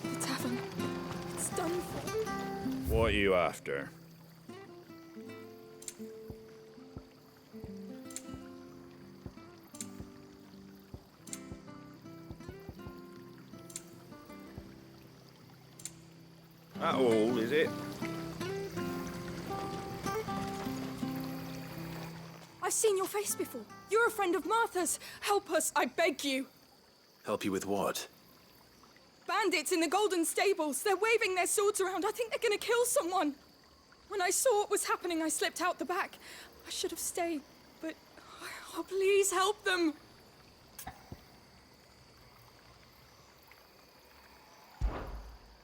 The tavern. It's done for. What are you after? That all, is it? I've seen your face before. You're a friend of Martha's. Help us, I beg you. Help you with what? Bandits in the Golden Stables. They're waving their swords around. I think they're gonna kill someone. When I saw what was happening, I slipped out the back. I should have stayed, but... Oh, please help them.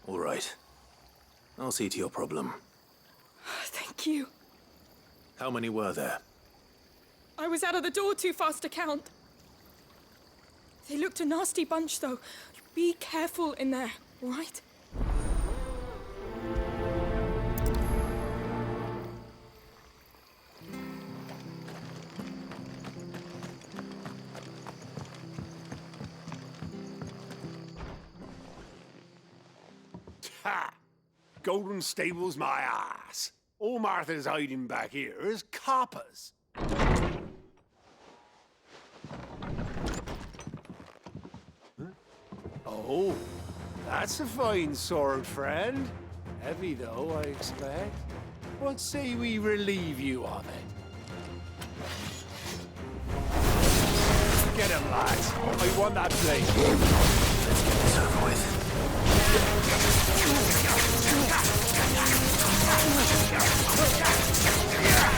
All right. I'll see to your problem. Thank you. How many were there? I was out of the door too fast to count. They looked a nasty bunch, though. Be careful in there, all right? Ha! Golden Stables my ass. All Martha's hiding back here is coppers. Oh, that's a fine sword, friend. Heavy, though, I expect. What say we relieve you of it? Get him, lads. I want that blade. Let's get this over with.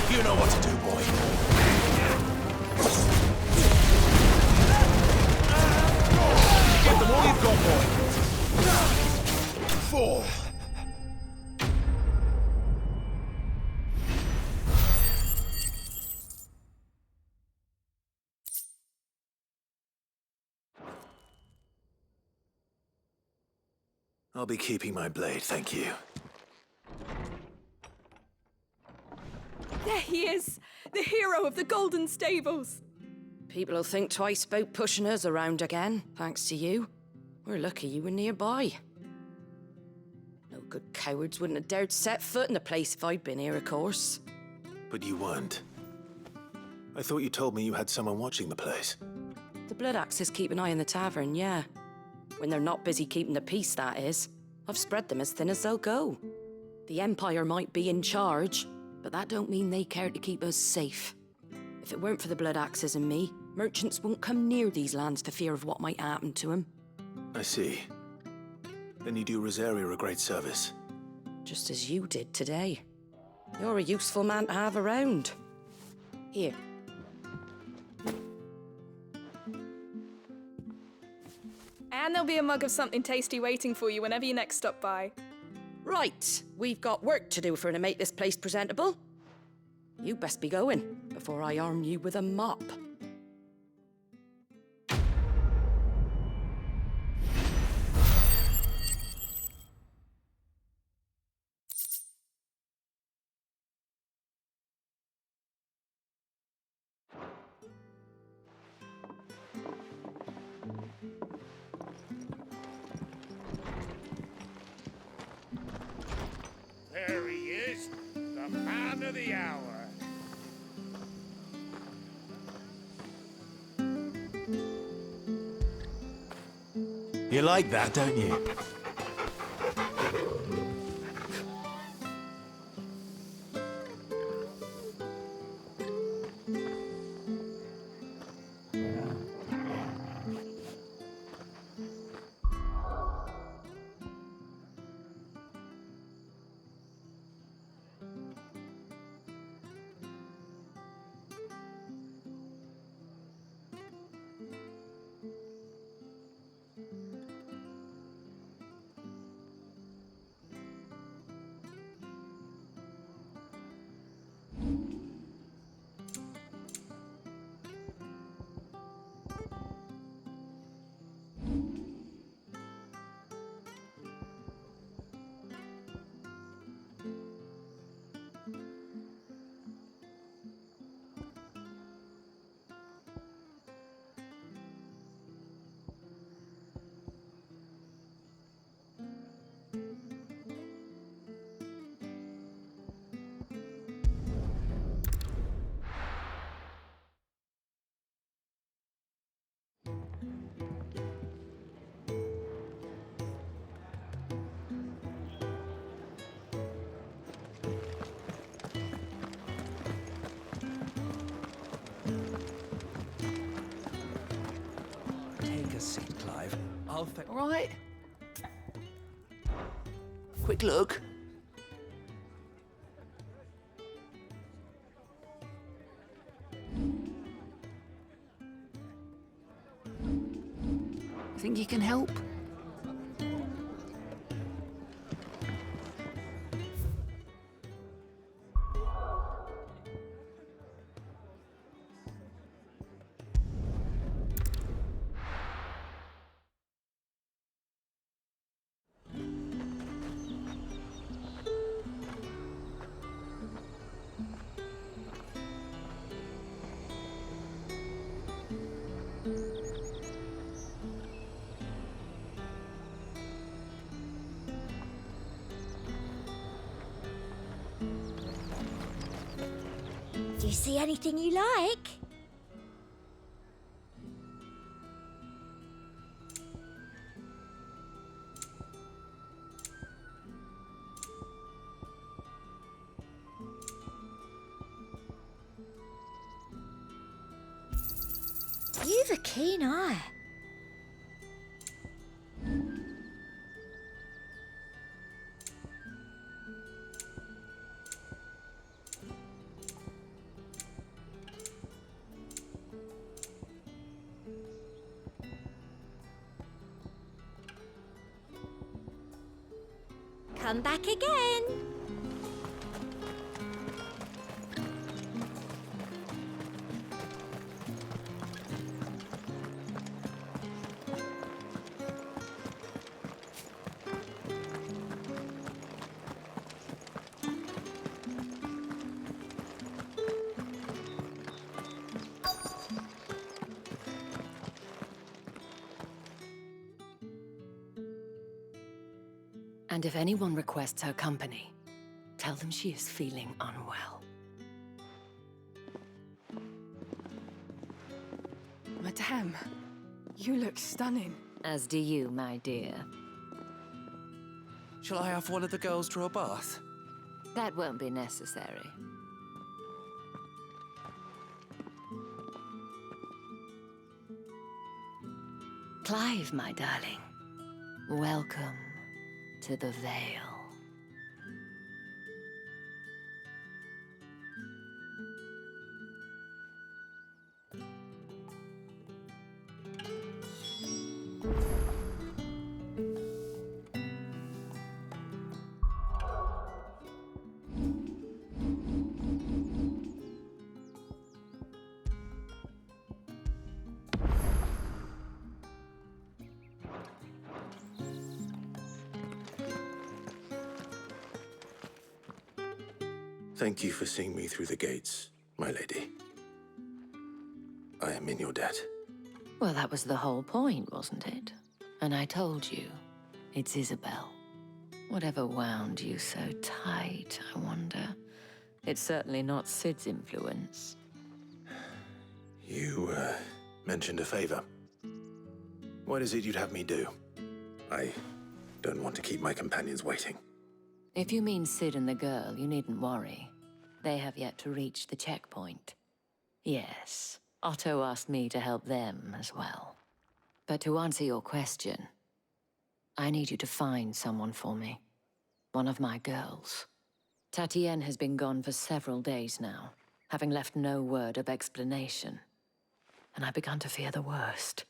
You know what to do, boy. Get them all you've got, boy. 4. I'll be keeping my blade, thank you. There he is, the hero of the Golden Stables. People'll think twice about pushing us around again, thanks to you. We're lucky you were nearby. No good cowards wouldn't have dared set foot in the place if I'd been here, of course. But you weren't. I thought you told me you had someone watching the place. The Blood Axes keep an eye on the tavern, yeah. When they're not busy keeping the peace, that is. I've spread them as thin as they'll go. The Empire might be in charge, but that don't mean they care to keep us safe. If it weren't for the Blood Axes and me, merchants won't come near these lands for fear of what might happen to them. I see. Then you do Rosaria a great service. Just as you did today. You're a useful man to have around. Here. And there'll be a mug of something tasty waiting for you whenever you next stop by. Right, we've got work to do for to make this place presentable. You best be going before I arm you with a mop. There he is, the man of the hour. You like that, don't you? seat, Clive. All right. Quick look. Think you can help? Do you see anything you like? You've a keen eye. Come back again. And if anyone requests her company, tell them she is feeling unwell. Madame, you look stunning. As do you, my dear. Shall I have one of the girls draw a bath? That won't be necessary. Clive, my darling. Welcome to the Vale. Thank you for seeing me through the gates, my lady. I am in your debt. Well, that was the whole point, wasn't it? And I told you, it's Isabelle. Whatever wound you so tight, I wonder. It's certainly not Sid's influence. You, mentioned a favor. What is it you'd have me do? I don't want to keep my companions waiting. If you mean Sid and the girl, you needn't worry. They have yet to reach the checkpoint. Yes, Otto asked me to help them as well. But to answer your question, I need you to find someone for me. One of my girls. Tatienne has been gone for several days now, having left no word of explanation. And I began to fear the worst.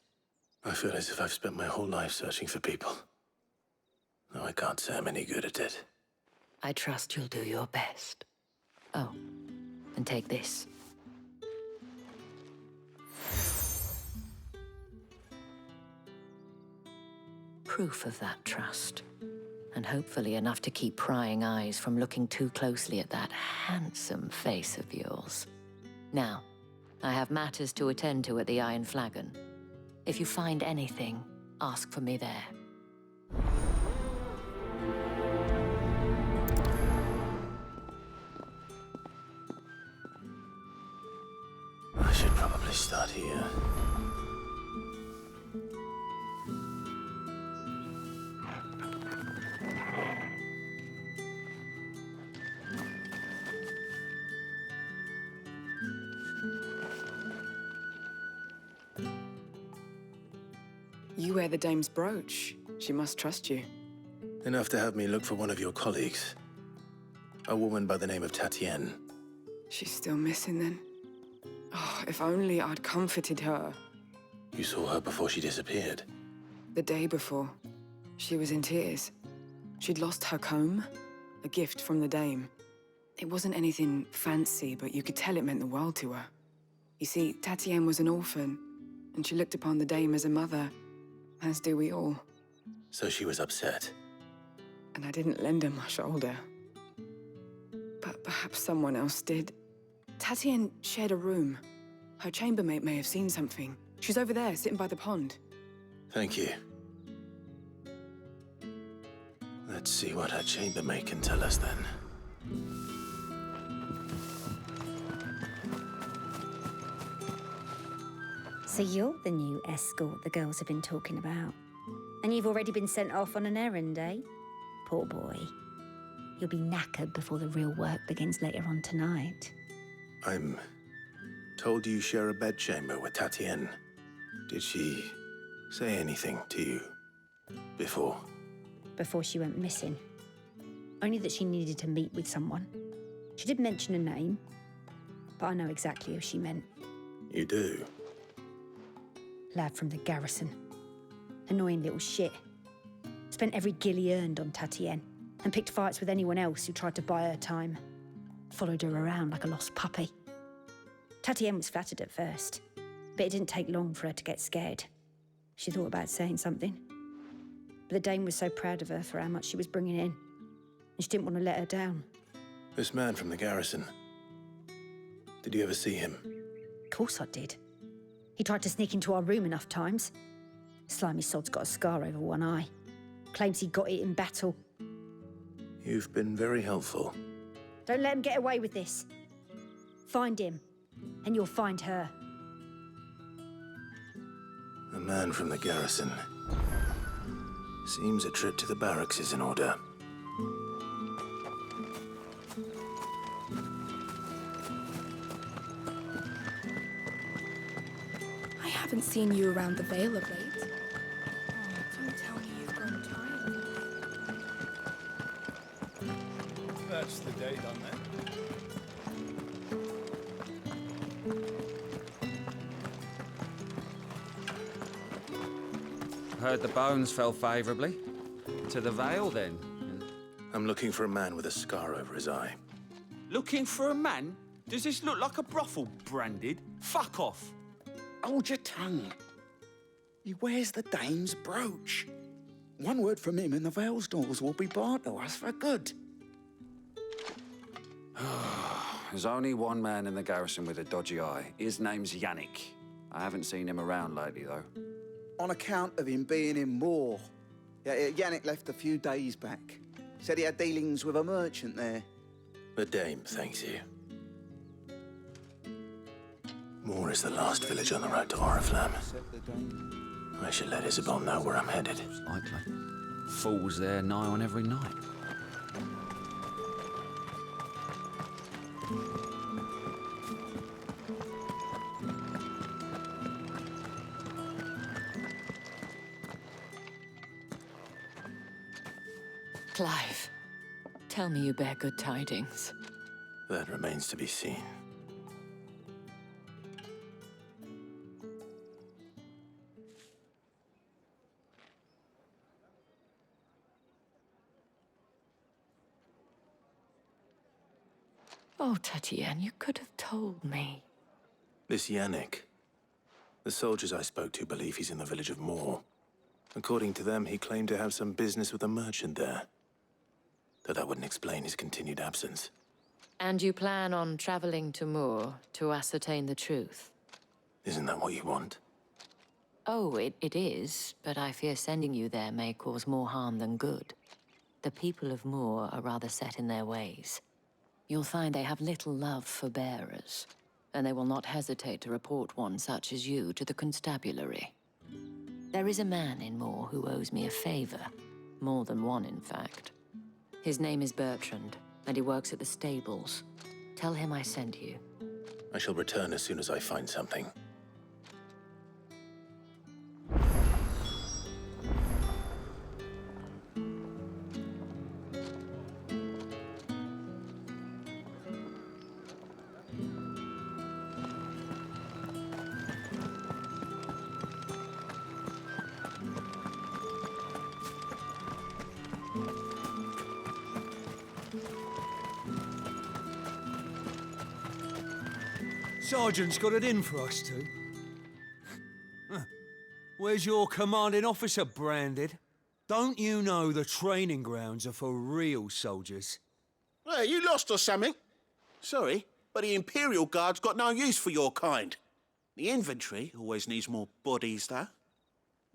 I feel as if I've spent my whole life searching for people. Though I can't say I'm any good at it. I trust you'll do your best. Oh, and take this. Proof of that trust. And hopefully enough to keep prying eyes from looking too closely at that handsome face of yours. Now, I have matters to attend to at the Iron Flagon. If you find anything, ask for me there. I should probably start here. You wear the dame's brooch. She must trust you. Enough to have me look for one of your colleagues. A woman by the name of Tatienne. She's still missing then. Oh, if only I'd comforted her. You saw her before she disappeared. The day before, she was in tears. She'd lost her comb, a gift from the dame. It wasn't anything fancy, but you could tell it meant the world to her. You see, Tatienne was an orphan, and she looked upon the dame as a mother, as do we all. So she was upset. And I didn't lend her my shoulder. But perhaps someone else did. Tatienne shared a room. Her chambermaid may have seen something. She's over there, sitting by the pond. Thank you. Let's see what her chambermaid can tell us then. So you're the new escort the girls have been talking about. And you've already been sent off on an errand, eh? Poor boy. You'll be knackered before the real work begins later on tonight. I'm told you share a bedchamber with Tatienne. Did she say anything to you before? Before she went missing. Only that she needed to meet with someone. She did mention a name, but I know exactly who she meant. You do? Lad from the garrison. Annoying little shit. Spent every guil he earned on Tatienne and picked fights with anyone else who tried to buy her time. Followed her around like a lost puppy. Tatienne was flattered at first, but it didn't take long for her to get scared. She thought about saying something. But the dame was so proud of her for how much she was bringing in, and she didn't want to let her down. This man from the garrison. Did you ever see him? Of course I did. He tried to sneak into our room enough times. Slimy sod's got a scar over one eye. Claims he got it in battle. You've been very helpful. Don't let him get away with this. Find him, and you'll find her. A man from the garrison. Seems a trip to the barracks is in order. I haven't seen you around the Vale of late. Oh, don't tell me you've grown tired. That's the day done then. Heard the bones fell favourably. To the Vale, then? I'm looking for a man with a scar over his eye. Looking for a man? Does this look like a brothel, Branded? Fuck off! Hold your tongue. He wears the dame's brooch. One word from him and the Vale's doors will be barred to us for good. There's only one man in the garrison with a dodgy eye. His name's Yannick. I haven't seen him around lately, though. On account of him being in war. Yeah, Yannick left a few days back. Said he had dealings with a merchant there. The dame thanks you. Moor is the last village on the road to Oriflamme. I should let Isabelle know where I'm headed. Likely. Fools there nigh on every night. Clive, tell me you bear good tidings. That remains to be seen. Oh, Tatienne, you could have told me. This Yannick. The soldiers I spoke to believe he's in the village of Moor. According to them, he claimed to have some business with a merchant there. Though that wouldn't explain his continued absence. And you plan on traveling to Moor to ascertain the truth? Isn't that what you want? Oh, it is, but I fear sending you there may cause more harm than good. The people of Moor are rather set in their ways. You'll find they have little love for bearers, and they will not hesitate to report one such as you to the constabulary. There is a man in Moor who owes me a favor. More than one, in fact. His name is Bertrand, and he works at the stables. Tell him I sent you. I shall return as soon as I find something. Sergeant's got it in for us two. Where's your commanding officer, Branded? Don't you know the training grounds are for real soldiers? Hey, you lost or something? Sorry, but the Imperial Guard's got no use for your kind. The infantry always needs more bodies, though.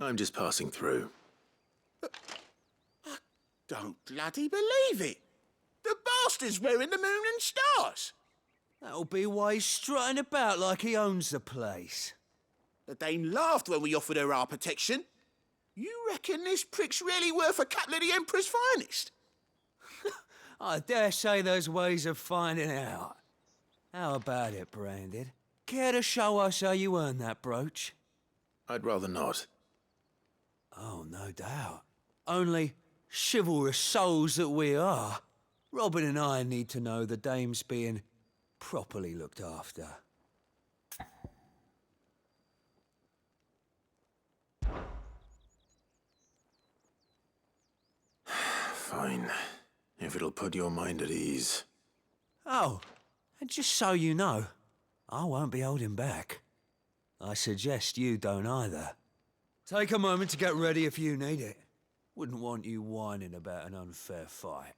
I'm just passing through. I don't bloody believe it. The bastard's wearing the moon and stars. That'll be why he's strutting about like he owns the place. The Dame laughed when we offered her our protection. You reckon this prick's really worth a couple of the Emperor's finest? I dare say there's ways of finding out. How about it, Branded? Care to show us how you earned that brooch? I'd rather not. Oh, no doubt. Only, chivalrous souls that we are, Robin and I need to know the Dame's being properly looked after. Fine. If it'll put your mind at ease. Oh, and just so you know, I won't be holding back. I suggest you don't either. Take a moment to get ready if you need it. Wouldn't want you whining about an unfair fight.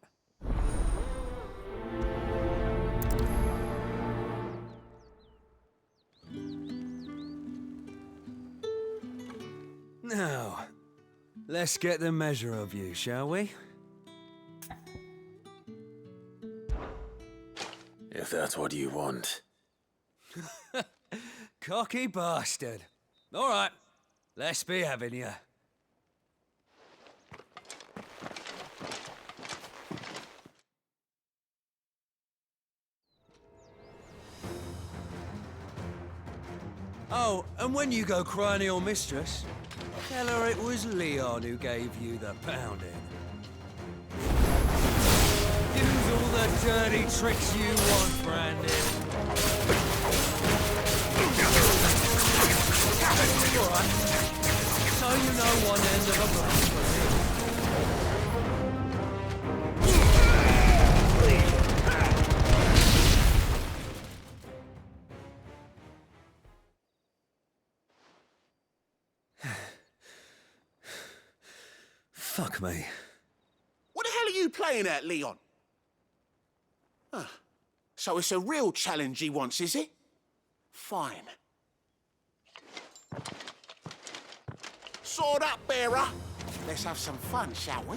Now, let's get the measure of you, shall we? If that's what you want. Cocky bastard. All right, let's be having you. Oh, and when you go crying to your mistress, tell her it was Leon who gave you the pounding. Use all the dirty tricks you want, Brandon. All right. So you know one end of a blast from Fuck me. What the hell are you playing at, Leon? Huh. So it's a real challenge he wants, is it? Fine. Sword up, bearer. Let's have some fun, shall we?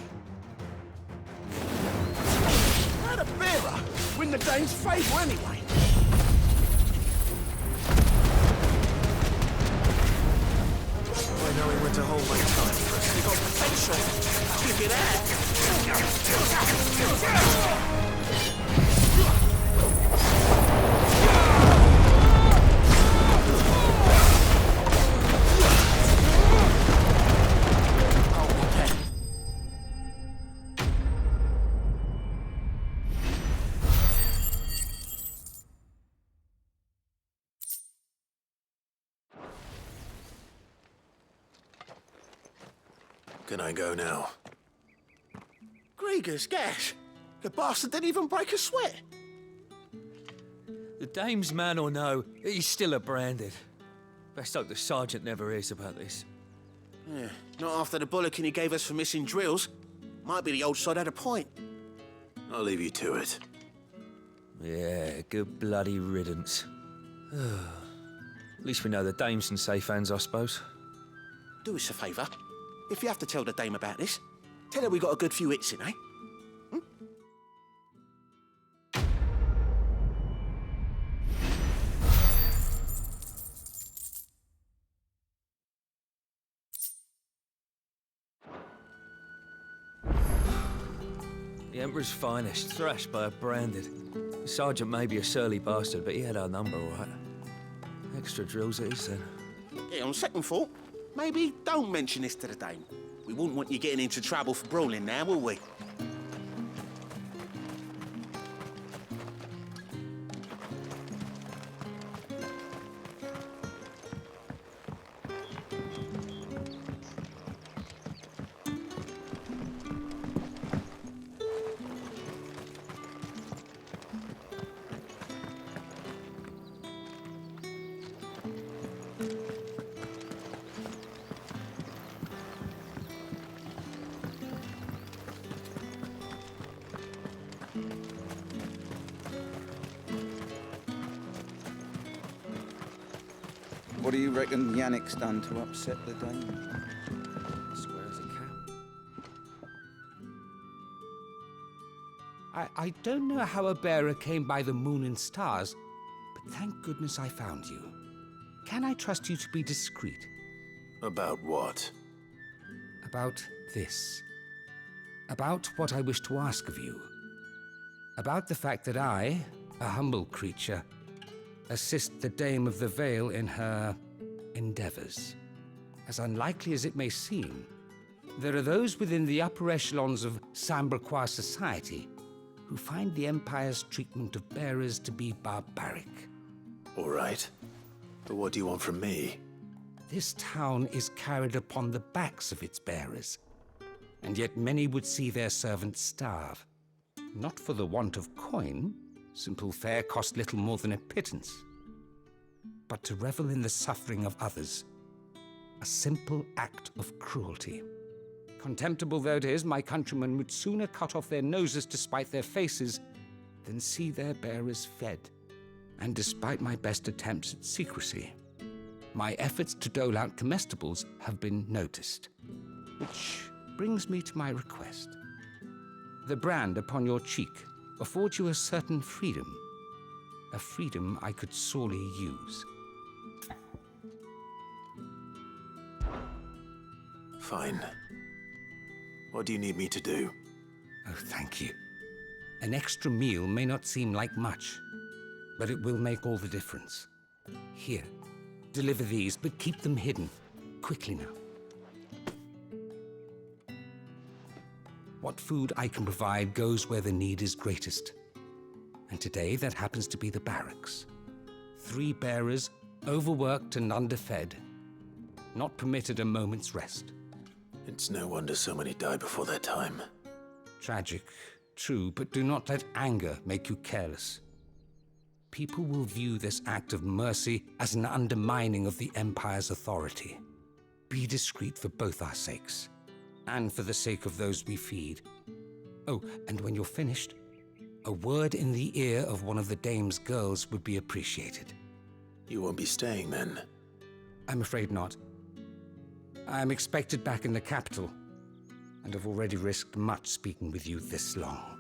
How'd a bearer win the Dane's favour anyway? By knowing when to hold my tongue. You got potential. Keep it out. Can I go now? Gregor's gas. The bastard didn't even break a sweat. The Dame's man or no, he's still a Branded. Best hope the Sergeant never hears about this. Yeah, not after the bollocking he gave us for missing drills. Might be the old sod had a point. I'll leave you to it. Yeah, good bloody riddance. At least we know the Dame's in safe hands, I suppose. Do us a favour. If you have to tell the Dame about this, tell her we got a good few hits in, eh? The Emperor's finest, thrashed by a Branded. The Sergeant may be a surly bastard, but he had our number, all right. Extra drills it is, then. Yeah, on second thought, maybe don't mention this to the Dame. We wouldn't want you getting into trouble for brawling now, will we? What do you reckon Yannick's done to upset the dame? Square as a cat. I don't know how a bearer came by the moon and stars, but thank goodness I found you. Can I trust you to be discreet? About what? About this. About what I wish to ask of you. About the fact that I, a humble creature, assist the Dame of the Vale in her endeavors. As unlikely as it may seem, there are those within the upper echelons of Samberquois society who find the Empire's treatment of bearers to be barbaric. All right. But what do you want from me? This town is carried upon the backs of its bearers, and yet many would see their servants starve. Not for the want of coin, simple fare cost little more than a pittance, but to revel in the suffering of others, a simple act of cruelty. Contemptible though it is, my countrymen would sooner cut off their noses to spite their faces than see their bearers fed. And despite my best attempts at secrecy, my efforts to dole out comestibles have been noticed. Which brings me to my request. The brand upon your cheek affords you a certain freedom. A freedom I could sorely use. Fine. What do you need me to do? Oh, thank you. An extra meal may not seem like much, but it will make all the difference. Here, deliver these, but keep them hidden. Quickly now. What food I can provide goes where the need is greatest. And today, that happens to be the barracks. 3 bearers, overworked and underfed, not permitted a moment's rest. It's no wonder so many die before their time. Tragic, true, but do not let anger make you careless. People will view this act of mercy as an undermining of the Empire's authority. Be discreet for both our sakes, and for the sake of those we feed. Oh, and when you're finished, a word in the ear of one of the Dame's girls would be appreciated. You won't be staying then? I'm afraid not. I'm expected back in the capital, and have already risked much speaking with you this long.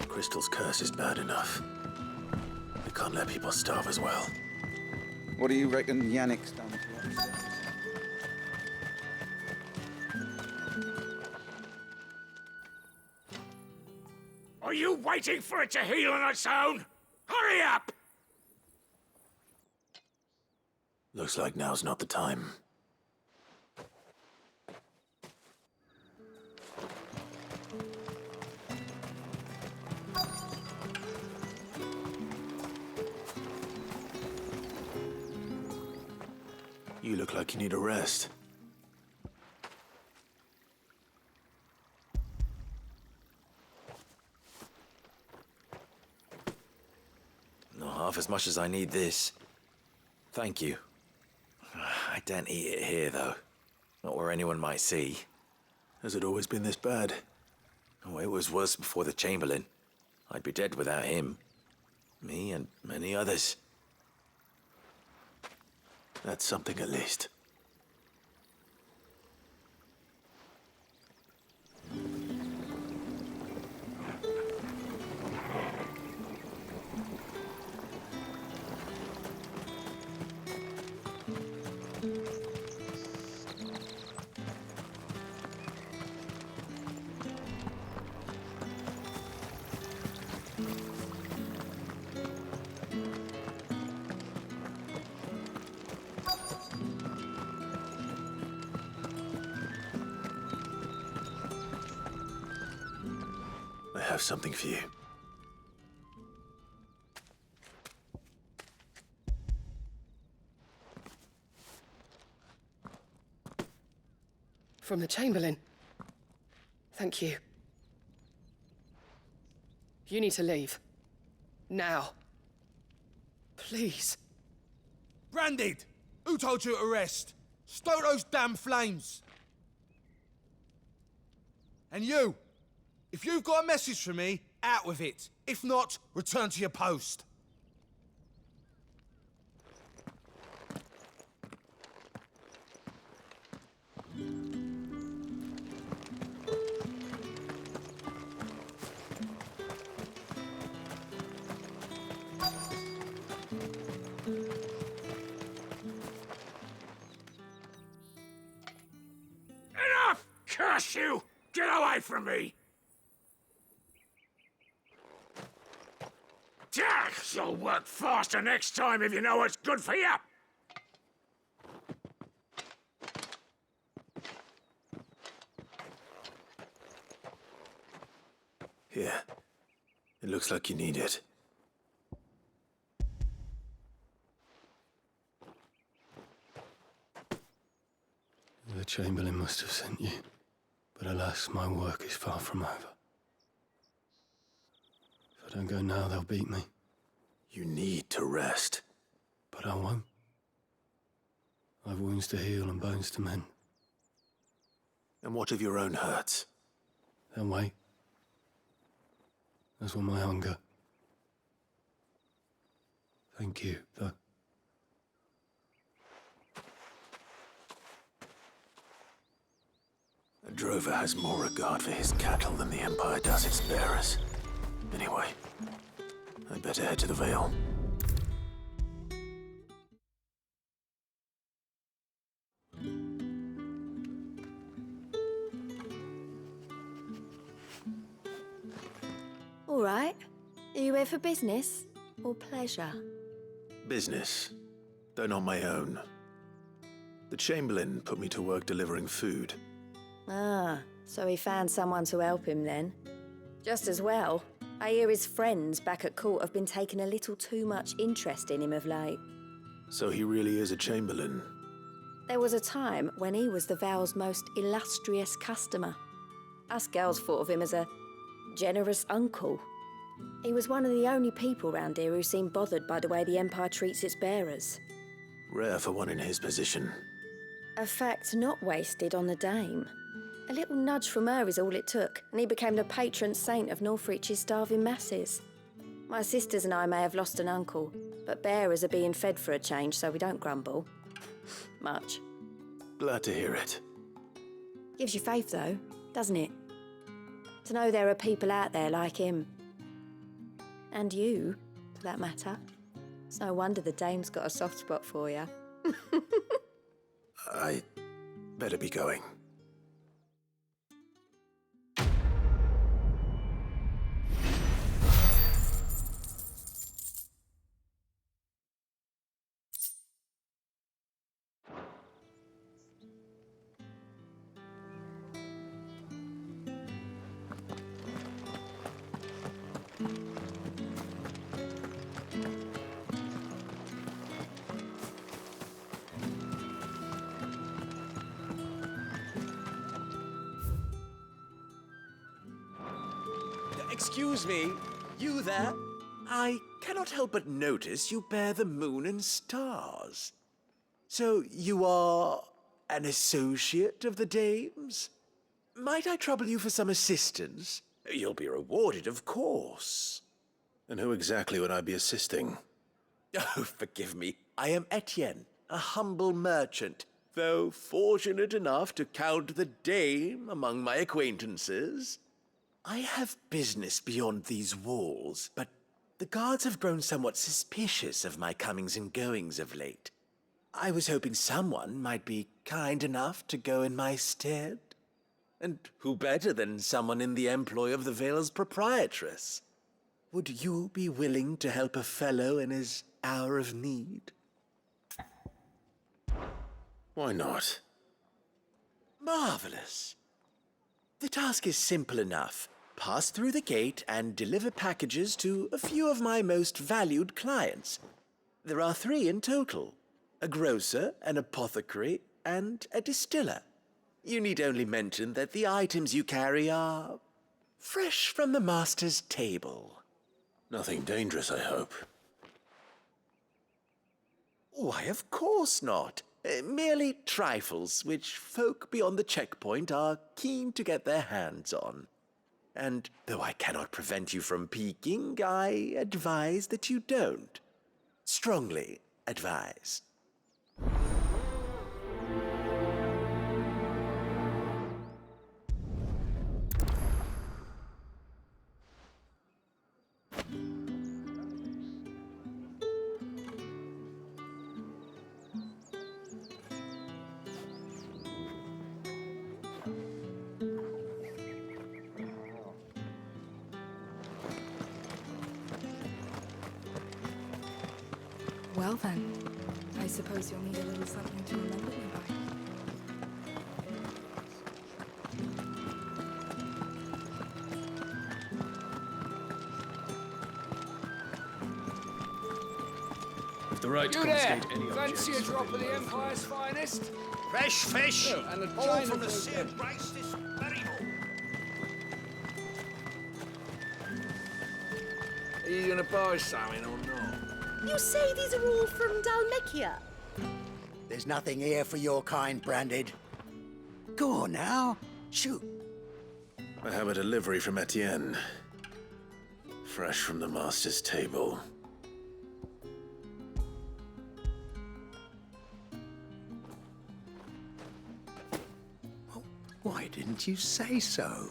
Crystal's curse is bad enough. We can't let people starve as well. What do you reckon Yannick's done to upset? Are you waiting for it to heal on its own? Hurry up! Looks like now's not the time. You look like you need a rest. Not half as much as I need this. Thank you. I daren't eat it here, though. Not where anyone might see. Has it always been this bad? Oh, it was worse before the Chamberlain. I'd be dead without him. Me and many others. That's something at least. I have something for you. From the Chamberlain. Thank you. You need to leave. Now. Please. Branded! Who told you to rest? Stoke those damn flames! And you! If you've got a message for me, out with it. If not, return to your post. Enough! Curse you! Get away from me! You'll work faster next time if you know what's good for you! Here. It looks like you need it. The Chamberlain must have sent you, but alas, my work is far from over. If I don't go now, they'll beat me. You need to rest. But I won't. I've wounds to heal and bones to mend. And what of your own hurts? They'll wait. As will my hunger. Thank you, though. A drover has more regard for his cattle than the Empire does its bearers. Anyway, I'd better head to the Vale. All right. Are you here for business or pleasure? Business, though not my own. The Chamberlain put me to work delivering food. Ah, so he found someone to help him then. Just as well. I hear his friends back at court have been taking a little too much interest in him of late. So he really is a Chamberlain. There was a time when he was the Vale's most illustrious customer. Us girls thought of him as a generous uncle. He was one of the only people round here who seemed bothered by the way the Empire treats its bearers. Rare for one in his position. A fact not wasted on the Dame. A little nudge from her is all it took, and he became the patron saint of Northreach's starving masses. My sisters and I may have lost an uncle, but bearers are being fed for a change, so we don't grumble. Much. Glad to hear it. Gives you faith, though, doesn't it? To know there are people out there like him. And you, for that matter. It's no wonder the Dame's got a soft spot for you. I better be going. Excuse me, you there? I cannot help but notice you bear the moon and stars. So you are an associate of the Dame's? Might I trouble you for some assistance? You'll be rewarded, of course. And who exactly would I be assisting? Oh, forgive me. I am Etienne, a humble merchant, though fortunate enough to count the Dame among my acquaintances. I have business beyond these walls, but the guards have grown somewhat suspicious of my comings and goings of late. I was hoping someone might be kind enough to go in my stead. And who better than someone in the employ of the Vale's proprietress? Would you be willing to help a fellow in his hour of need? Why not? Marvelous. The task is simple enough. Pass through the gate and deliver packages to a few of my most valued clients. There are 3 in total: a grocer, an apothecary, and a distiller. You need only mention that the items you carry are fresh from the master's table. Nothing dangerous, I hope. Why, of course not. Merely trifles which folk beyond the checkpoint are keen to get their hands on. And though I cannot prevent you from peeking, I advise that you don't. Strongly advise. Well then, I suppose you'll need a little something to remember me by. If the right You there! confiscate any Fancy a objects drop of within the both Empire's finest? Fresh fish! Oh, and a All china from the for a same bed. place this very morning. Are you gonna buy something or not? You say these are all from Dalmekia? There's nothing here for your kind, Branded. Go on now. Shoot. I have a delivery from Etienne. Fresh from the master's table. Why didn't you say so?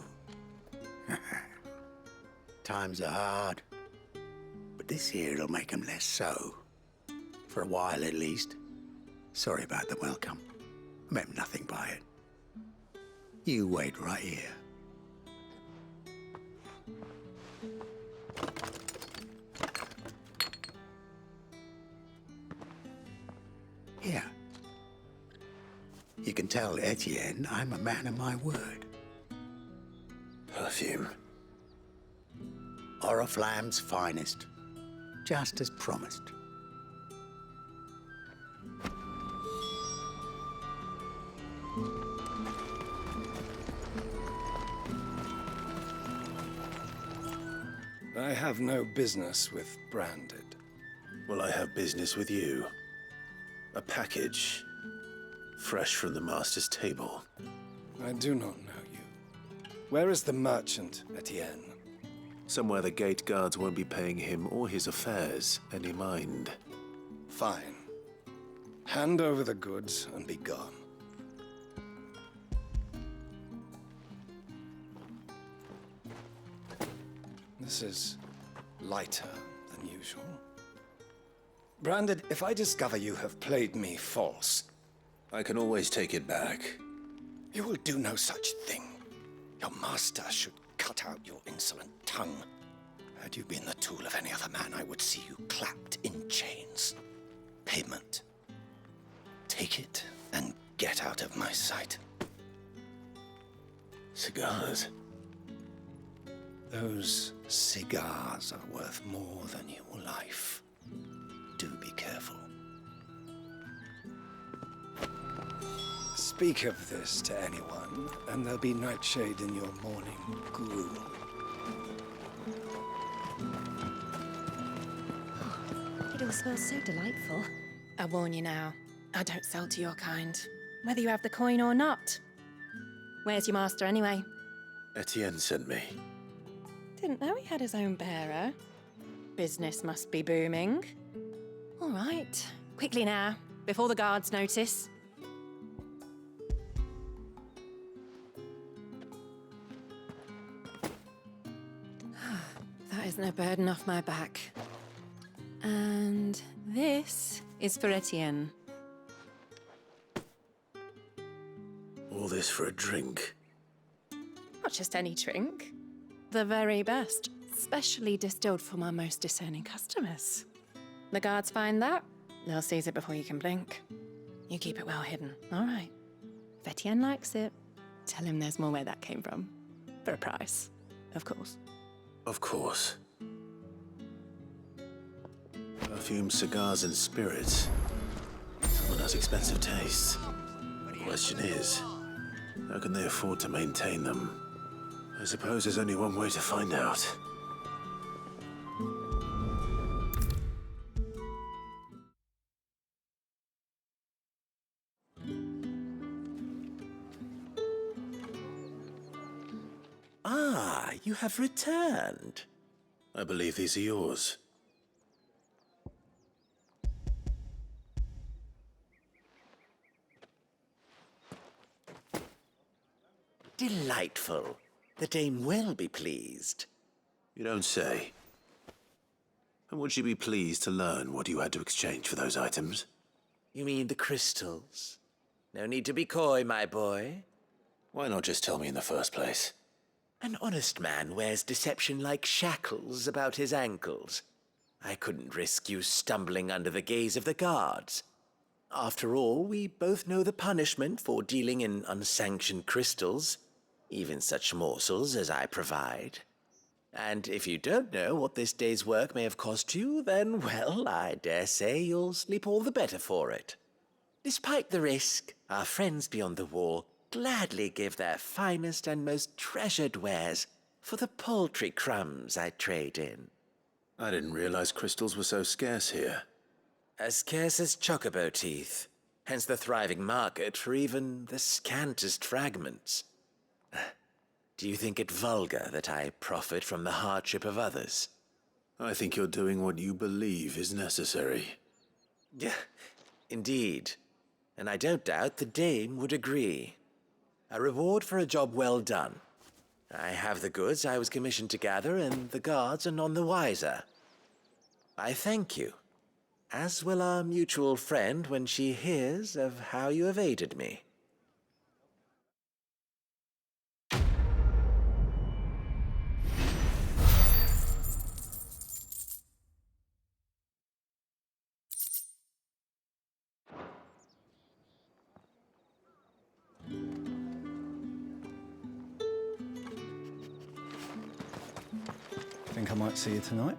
Times are hard. But this here'll make 'em less so. For a while, at least. Sorry about the welcome. I meant nothing by it. You wait right here. Here. You can tell Etienne I'm a man of my word. Perfume. Oriflamme's finest. Just as promised. I have no business with Branded. Well, I have business with you. A package. Fresh from the master's table. I do not know you. Where is the merchant, Etienne? Somewhere the gate guards won't be paying him or his affairs any mind. Fine. Hand over the goods and be gone. This is lighter than usual. Branded, if I discover you have played me false... I can always take it back. You will do no such thing. Your master should cut out your insolent tongue. Had you been the tool of any other man, I would see you clapped in chains. Payment. Take it and get out of my sight. Cigars? Those cigars are worth more than your life. Do be careful. Speak of this to anyone, and there'll be nightshade in your morning gruel. It all smells so delightful. I warn you now, I don't sell to your kind, whether you have the coin or not. Where's your master anyway? Etienne sent me. Didn't know he had his own bearer. Business must be booming. All right, quickly now, before the guards notice. That is no burden off my back. And this is for Etienne. All this for a drink. Not just any drink. The very best, specially distilled for my most discerning customers. The guards find that, they'll seize it before you can blink. You keep it well hidden, all right? If Etienne likes it, tell him there's more where that came from. For a price, of course. Of course. Perfume, cigars, and spirits. Someone has expensive tastes. The question is, how can they afford to maintain them? I suppose there's only one way to find out. you have returned. I believe these are yours. Delightful. The dame will be pleased. You don't say. And would she be pleased to learn what you had to exchange for those items? You mean the crystals? No need to be coy, my boy. Why not just tell me in the first place? An honest man wears deception like shackles about his ankles. I couldn't risk you stumbling under the gaze of the guards. After all, we both know the punishment for dealing in unsanctioned crystals, even such morsels as I provide. And if you don't know what this day's work may have cost you, then, well, I dare say you'll sleep all the better for it. Despite the risk, our friends beyond the wall gladly give their finest and most treasured wares for the paltry crumbs I trade in. I didn't realize crystals were so scarce here. As scarce as chocobo teeth, hence the thriving market for even the scantest fragments. Do you think it vulgar that I profit from the hardship of others? I think you're doing what you believe is necessary. Yeah, indeed. And I don't doubt the dame would agree. A reward for a job well done. I have the goods I was commissioned to gather, and the guards are none the wiser. I thank you, as will our mutual friend when she hears of how you have aided me. Think I might see you tonight?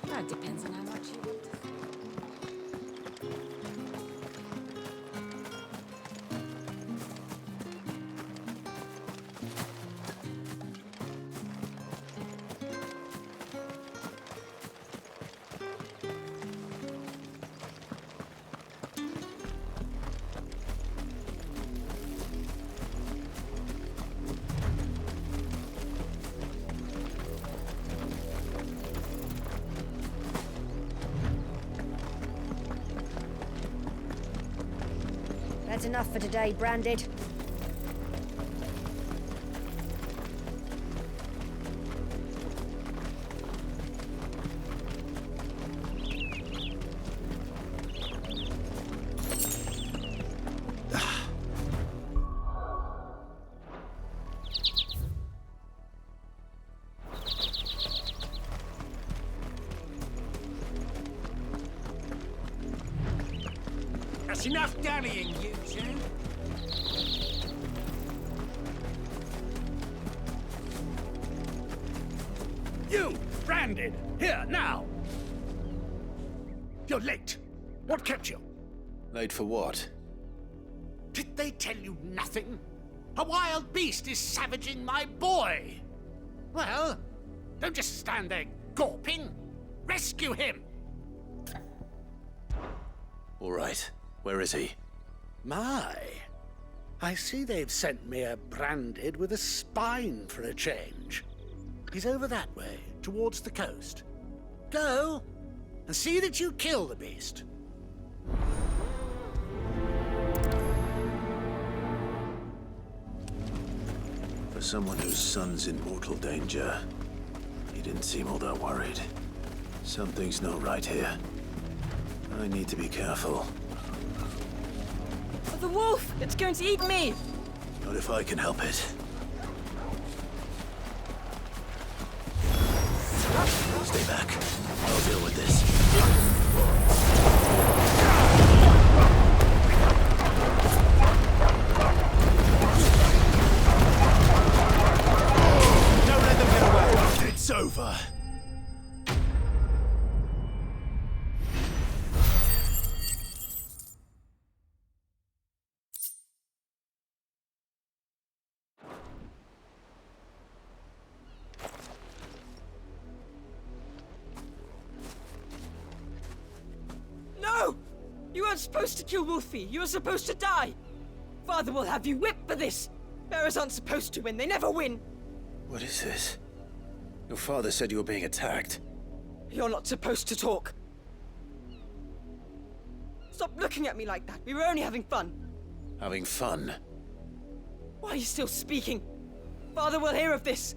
That depends on how much you want to. That's enough for today, Branded. That's enough dallying, you two. You, Branded, here, now! You're late. What kept you? Late for what? Did they tell you nothing? A wild beast is savaging my boy! Well, don't just stand there gawping. Rescue him! All right. Where is he? My, I see they've sent me a Branded with a spine for a change. He's over that way, towards the coast. Go, and see that you kill the beast. For someone whose son's in mortal danger, he didn't seem all that worried. Something's not right here. I need to be careful. The wolf! It's going to eat me! Not if I can help it. Stay back. I'll deal with this. Don't let them get away! It's over! No! You weren't supposed to kill Wolfie. You were supposed to die. Father will have you whipped for this. Bearers aren't supposed to win. They never win. What is this? Your father said you were being attacked. You're not supposed to talk. Stop looking at me like that. We were only having fun. Having fun? Why are you still speaking? Father will hear of this.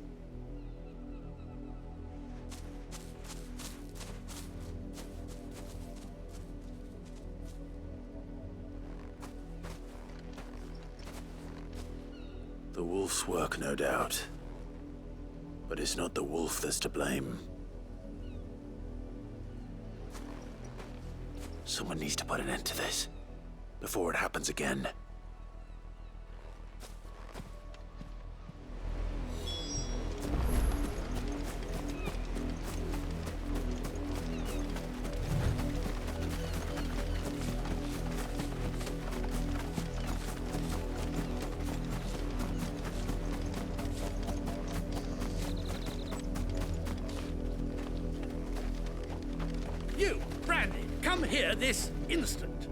The wolf's work, no doubt. But it's not the wolf that's to blame. Someone needs to put an end to this, before it happens again. You, Brandy, come here this instant.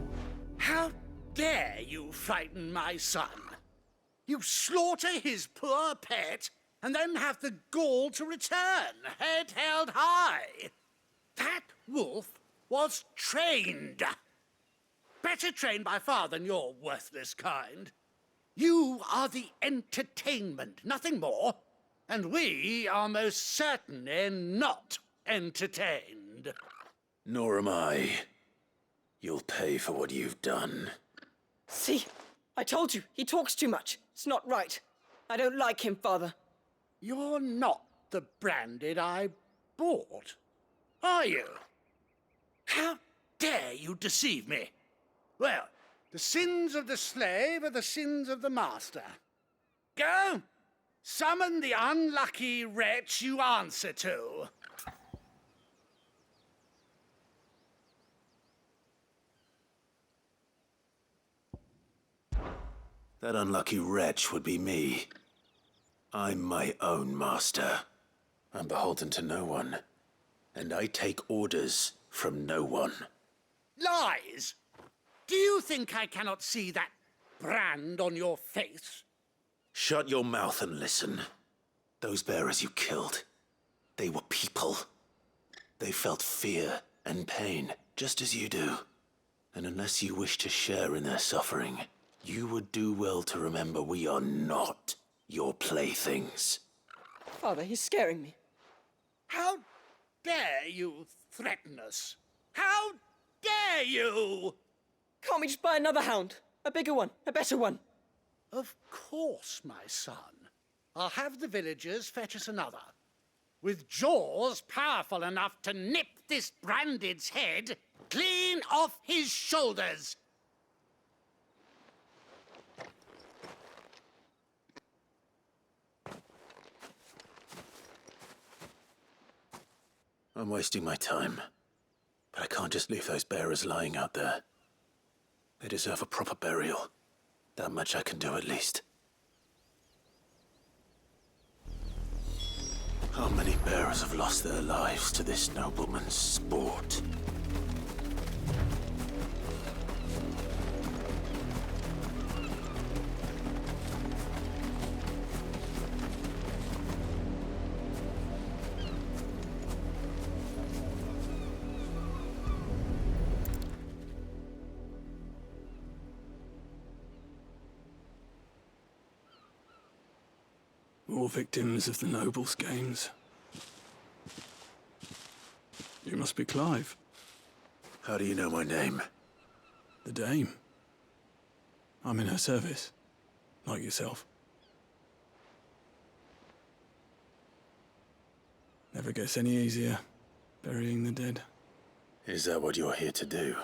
How dare you frighten my son? You slaughter his poor pet, and then have the gall to return, head held high. That wolf was trained. Better trained by far than your worthless kind. You are the entertainment, nothing more. And we are most certainly not entertained. Nor am I. You'll pay for what you've done. See? I told you. He talks too much. It's not right. I don't like him, Father. You're not the Branded I bought, are you? How dare you deceive me? Well, the sins of the slave are the sins of the master. Go! Summon the unlucky wretch you answer to. That unlucky wretch would be me. I'm my own master. I'm beholden to no one. And I take orders from no one. Lies! Do you think I cannot see that brand on your face? Shut your mouth and listen. Those bearers you killed, they were people. They felt fear and pain, just as you do. And unless you wish to share in their suffering, you would do well to remember we are not your playthings. Father, he's scaring me. How dare you threaten us? How dare you? Can't we just buy another hound? A bigger one, a better one. Of course, my son. I'll have the villagers fetch us another. With jaws powerful enough to nip this Branded's head clean off his shoulders. I'm wasting my time. But I can't just leave those bearers lying out there. They deserve a proper burial. That much I can do at least. How many bearers have lost their lives to this nobleman's sport? All victims of the nobles' games. You must be Clive. How do you know my name? The Dame. I'm in her service, like yourself. Never gets any easier, burying the dead. Is that what you're here to do?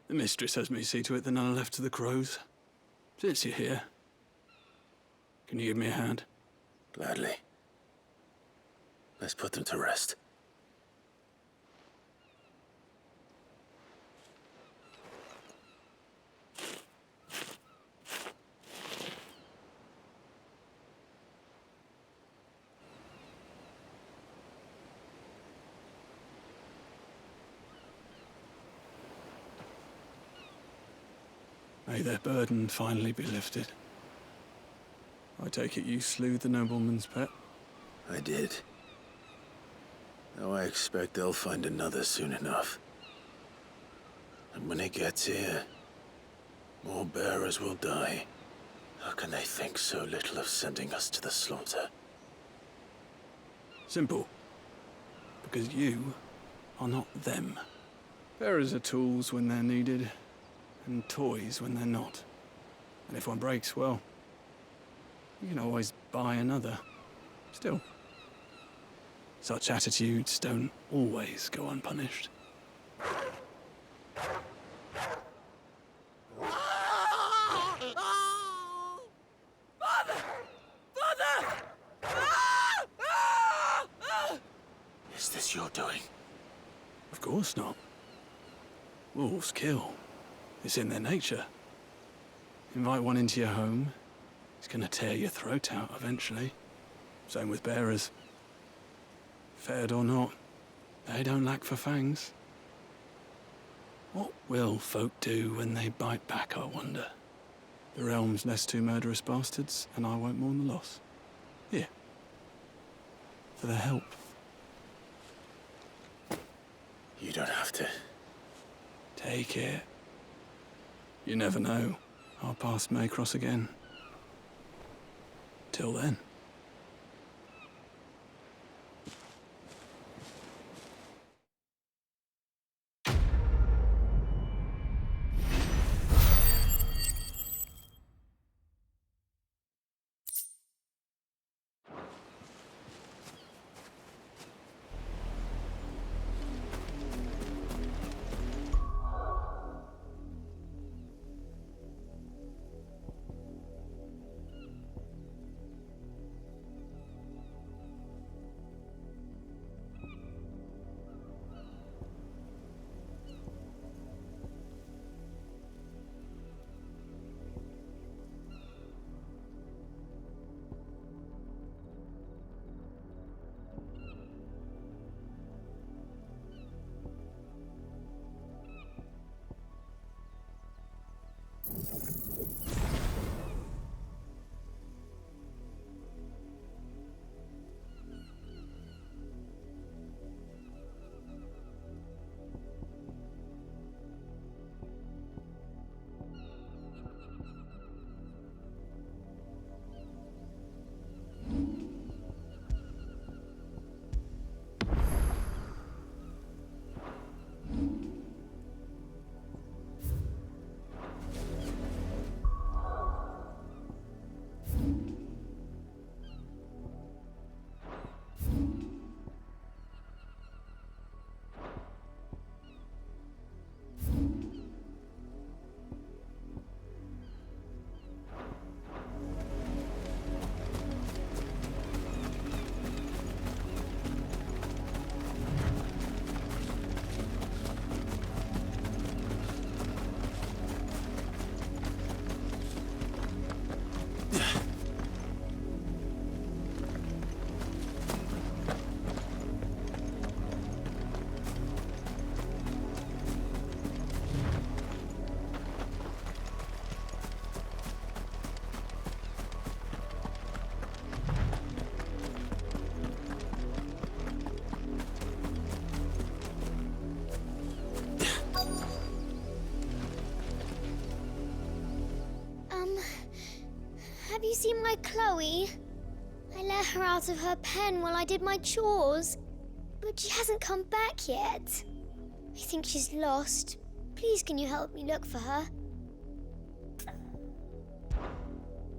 The mistress has me see to it that none are left to the crows. Since you're here, can you give me a hand? Gladly. Let's put them to rest. May their burden finally be lifted. I take it you slew the nobleman's pet? I did. Now I expect they'll find another soon enough. And when it gets here, more bearers will die. How can they think so little of sending us to the slaughter? Simple. Because you are not them. Bearers are tools when they're needed, and toys when they're not. And if one breaks, well, you can always buy another. Still, such attitudes don't always go unpunished. Is this your doing? Of course not. Wolves kill. It's in their nature. Invite one into your home, it's gonna tear your throat out eventually. Same with bearers. Fed or not, they don't lack for fangs. What will folk do when they bite back, I wonder? The realm's less two murderous bastards, and I won't mourn the loss. Here. For their help. You don't have to. Take it. You never know. Our paths may cross again. Till then. Have you seen my Chloe? I let her out of her pen while I did my chores, but she hasn't come back yet. I think she's lost. Please, can you help me look for her?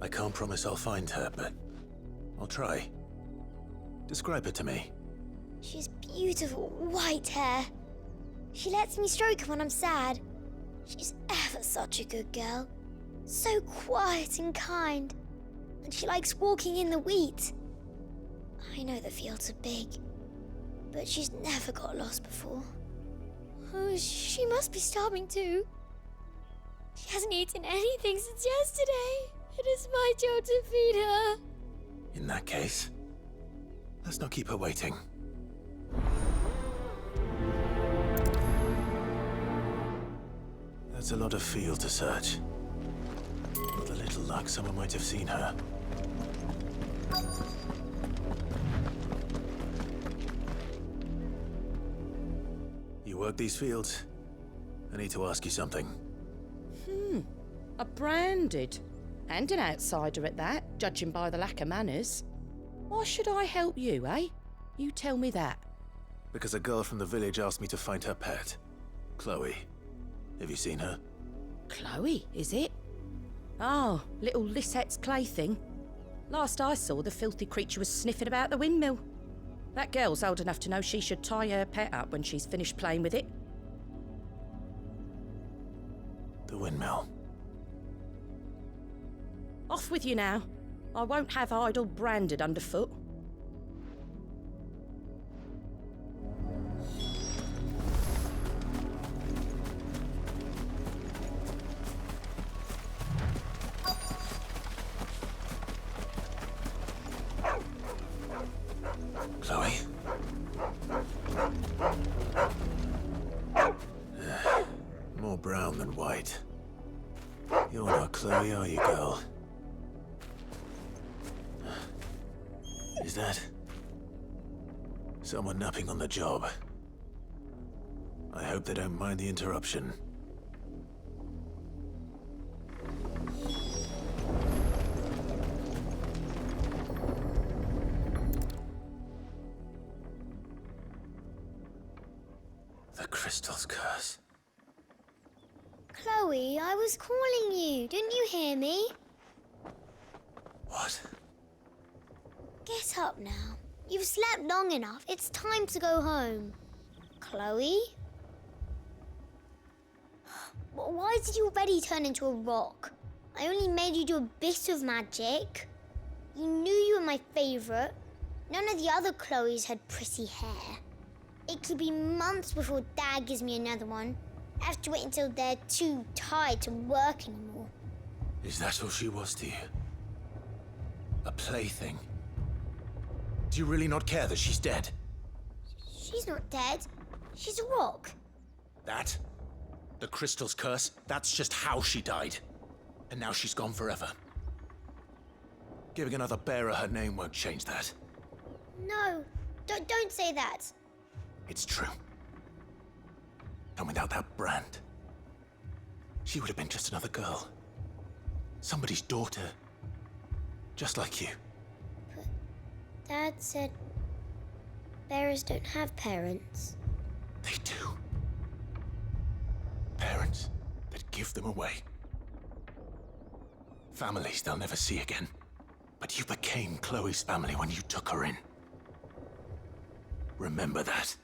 I can't promise I'll find her, but I'll try. Describe her to me. She has beautiful white hair. She lets me stroke her when I'm sad. She's ever such a good girl. So quiet and kind. And she likes walking in the wheat. I know the fields are big, but she's never got lost before. Oh, she must be starving too. She hasn't eaten anything since yesterday. It is my job to feed her. In that case, let's not keep her waiting. That's a lot of field to search. With a little luck, someone might have seen her. You work these fields? I need to ask you something. A branded. And an outsider at that, judging by the lack of manners. Why should I help you, eh? You tell me that. Because a girl from the village asked me to find her pet, Chloe. Have you seen her? Chloe, is it? Oh, little Lisette's plaything. Last I saw, the filthy creature was sniffing about the windmill. That girl's old enough to know she should tie her pet up when she's finished playing with it. The windmill. Off with you now. I won't have idle branded underfoot. Chloe? More brown than white. You're not Chloe, are you, girl? Is that someone napping on the job? I hope they don't mind the interruption. The crystal's curse. Chloe, I was calling you. Didn't you hear me? What? Get up now. You've slept long enough. It's time to go home. Chloe? Why did you already turn into a rock? I only made you do a bit of magic. You knew you were my favourite. None of the other Chloes had pretty hair. It could be months before Dad gives me another one. I have to wait until they're too tired to work anymore. Is that all she was to you? A plaything? Do you really not care that she's dead? She's not dead. She's a rock. That? The crystal's curse? That's just how she died. And now she's gone forever. Giving another bearer her name won't change that. No, don't say that. It's true. And without that brand, she would have been just another girl. Somebody's daughter. Just like you. But Dad said bearers don't have parents. They do. Parents that give them away. Families they'll never see again. But you became Chloe's family when you took her in. Remember that.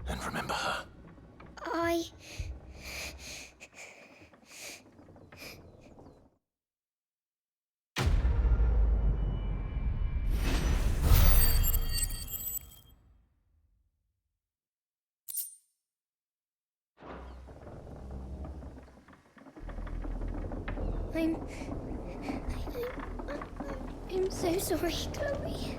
And remember her. I'm so sorry, Chloe.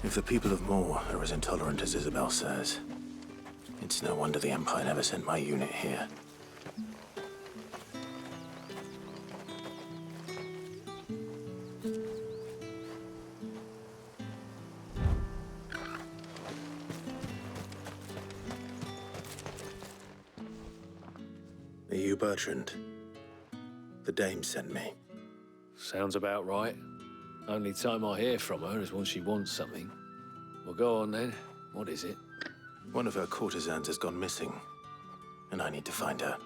If the people of Moor are as intolerant as Isabelle says, it's no wonder the Empire never sent my unit here. you Bertrand? The dame sent me. Sounds about right. Only time I hear from her is when she wants something. Well, go on then. What is it? One of her courtesans has gone missing, and I need to find her.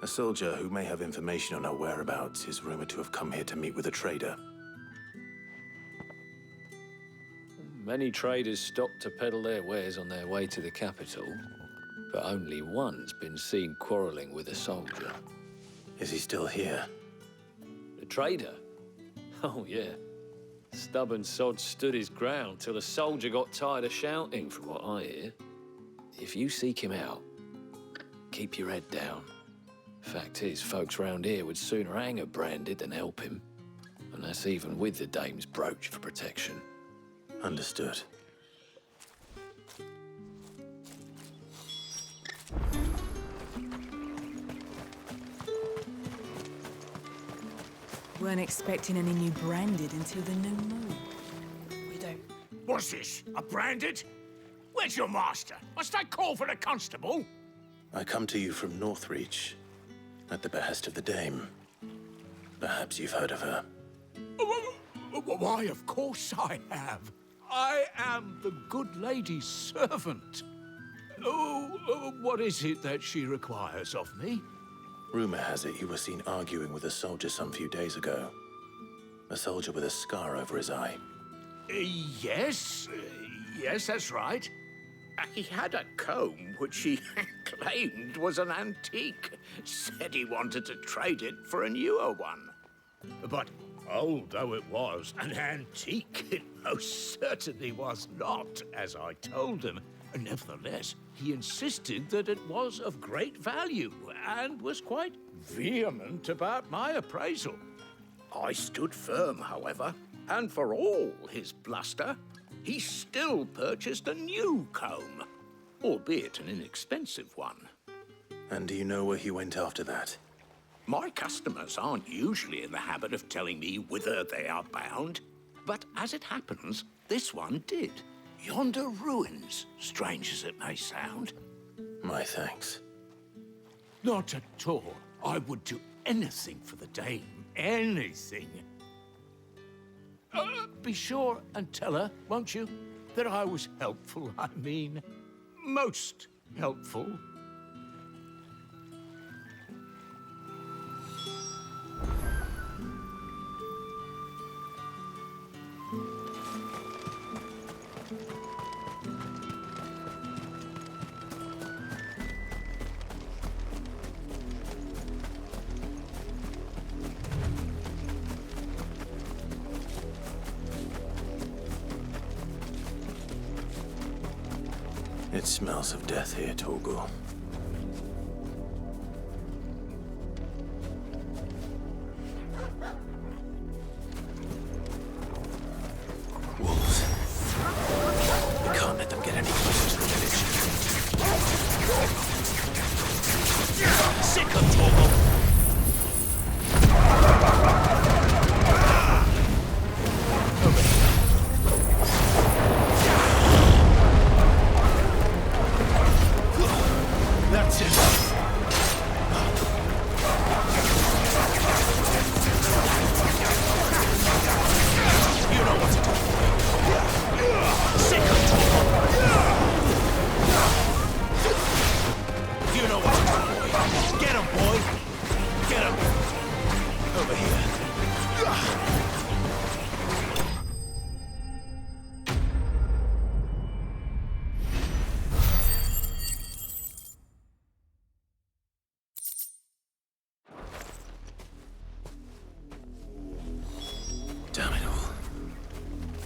A soldier who may have information on her whereabouts is rumored to have come here to meet with a trader. Many traders stop to peddle their wares on their way to the capital, but only one's been seen quarreling with a soldier. Is he still here? The trader? Oh, yeah. Stubborn sod stood his ground till the soldier got tired of shouting, from what I hear. If you seek him out, keep your head down. Fact is, folks round here would sooner hang a branded than help him. And that's even with the dame's brooch for protection. Understood. Weren't expecting any new branded until the new moon. We don't. What's this? A branded? Where's your master? Must I call for the constable? I come to you from Northreach, at the behest of the dame. Perhaps you've heard of her. Why, of course I have. I am the good lady's servant. What is it that she requires of me? Rumor has it you were seen arguing with a soldier some few days ago. A soldier with a scar over his eye. Yes, that's right. He had a comb which he claimed was an antique. Said he wanted to trade it for a newer one. But old though it was, an antique it most certainly was not, as I told him. Nevertheless, he insisted that it was of great value and was quite vehement about my appraisal. I stood firm, however, and for all his bluster, he still purchased a new comb, albeit an inexpensive one. And do you know where he went after that? My customers aren't usually in the habit of telling me whither they are bound, but as it happens, this one did. Yonder ruins, strange as it may sound. My thanks. Not at all. I would do anything for the dame. Anything. Be sure and tell her, won't you, that I was helpful. I mean, most helpful. It smells of death here, Torgal. Wolves. We can't let them get any closer to the village. Sick of Torgal! That's it. You know what to do. Sick of You know what to do, boy. Get him, boy. Get him. Over here. Damn it all.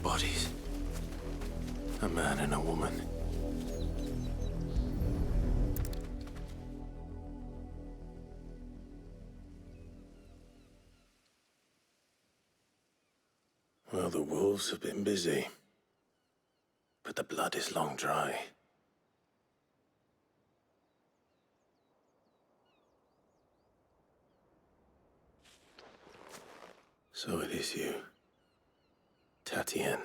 Bodies. A man and a woman. Well, the wolves have been busy. But the blood is long dry. So it is you. Tatienne.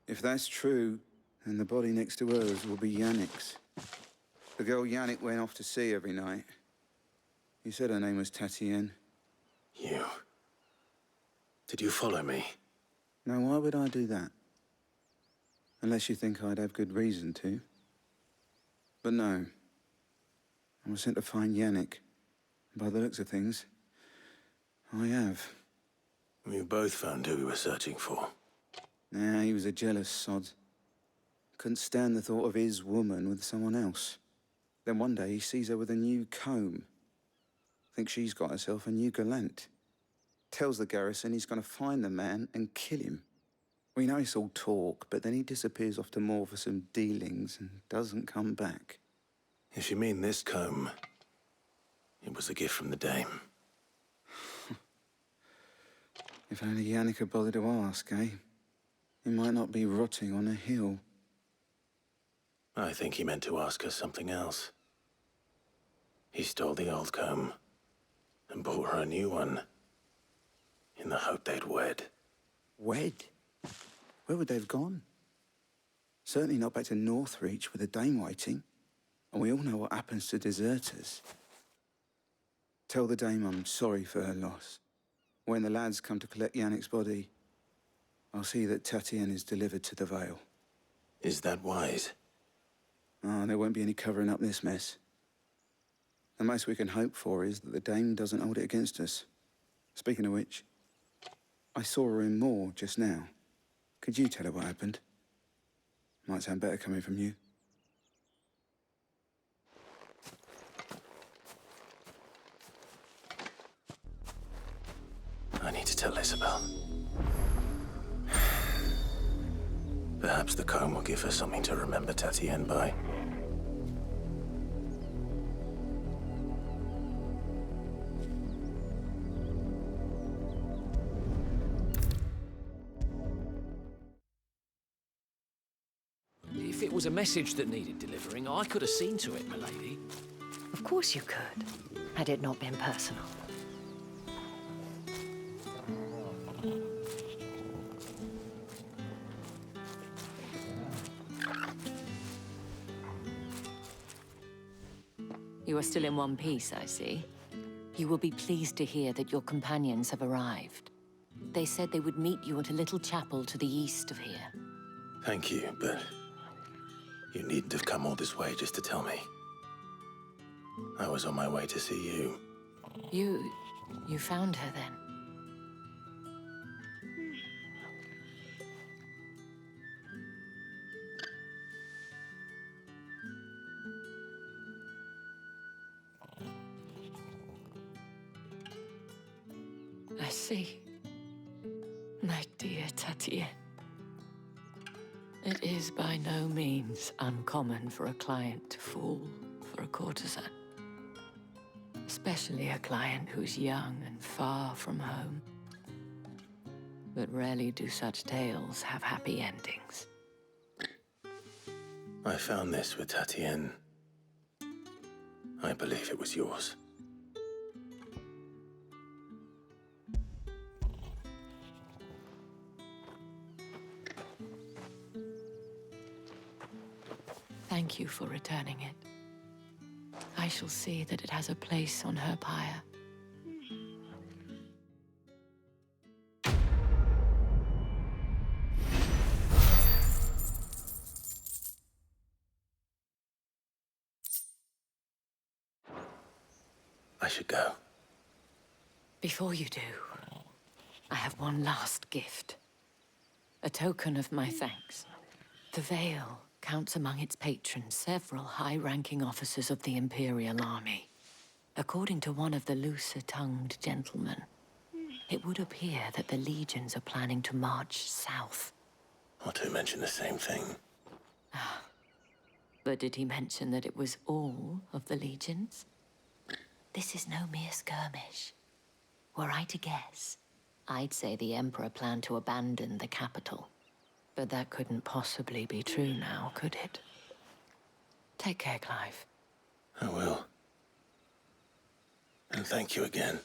If that's true, then the body next to hers will be Yannick's. The girl Yannick went off to sea every night. He said her name was Tatienne. You... Did you follow me? Now, why would I do that? Unless you think I'd have good reason to. But no. I was sent to find Yannick. By the looks of things, I have. We both found who we were searching for. Nah, he was a jealous sod. Couldn't stand the thought of his woman with someone else. Then one day he sees her with a new comb. Thinks she's got herself a new gallant. Tells the garrison he's gonna find the man and kill him. We know it's all talk, but then he disappears off to Moor for some dealings and doesn't come back. If you mean this comb, it was a gift from the dame. If only Yannick had bothered to ask, eh? He might not be rotting on a hill. I think he meant to ask her something else. He stole the old comb and bought her a new one in the hope they'd wed. Wed? Where would they have gone? Certainly not back to Northreach with a dame waiting. And we all know what happens to deserters. Tell the dame I'm sorry for her loss. When the lads come to collect Yannick's body, I'll see that Tatienne is delivered to the Vale. Is that wise? Ah, there won't be any covering up this mess. The most we can hope for is that the dame doesn't hold it against us. Speaking of which, I saw her in Moor just now. Could you tell her what happened? Might sound better coming from you. I need to tell Isabelle. Perhaps the comb will give her something to remember Tatienne by. If it was a message that needed delivering, I could have seen to it, milady. Of course you could, had it not been personal. You are still in one piece, I see. You will be pleased to hear that your companions have arrived. They said they would meet you at a little chapel to the east of here. Thank you, but you needn't have come all this way just to tell me. I was on my way to see you. You found her then? I see. My dear Tatienne. It is by no means uncommon for a client to fall for a courtesan. Especially a client who's young and far from home. But rarely do such tales have happy endings. I found this with Tatienne. I believe it was yours. Thank you for returning it. I shall see that it has a place on her pyre. I should go. Before you do, I have one last gift. A token of my thanks. The Vale counts among its patrons several high-ranking officers of the Imperial Army. According to one of the looser-tongued gentlemen, it would appear that the legions are planning to march south. Not to mention the same thing. But did he mention that it was all of the legions? This is no mere skirmish. Were I to guess, I'd say the Emperor planned to abandon the capital. But that couldn't possibly be true now, could it? Take care, Clive. I will. And thank you again.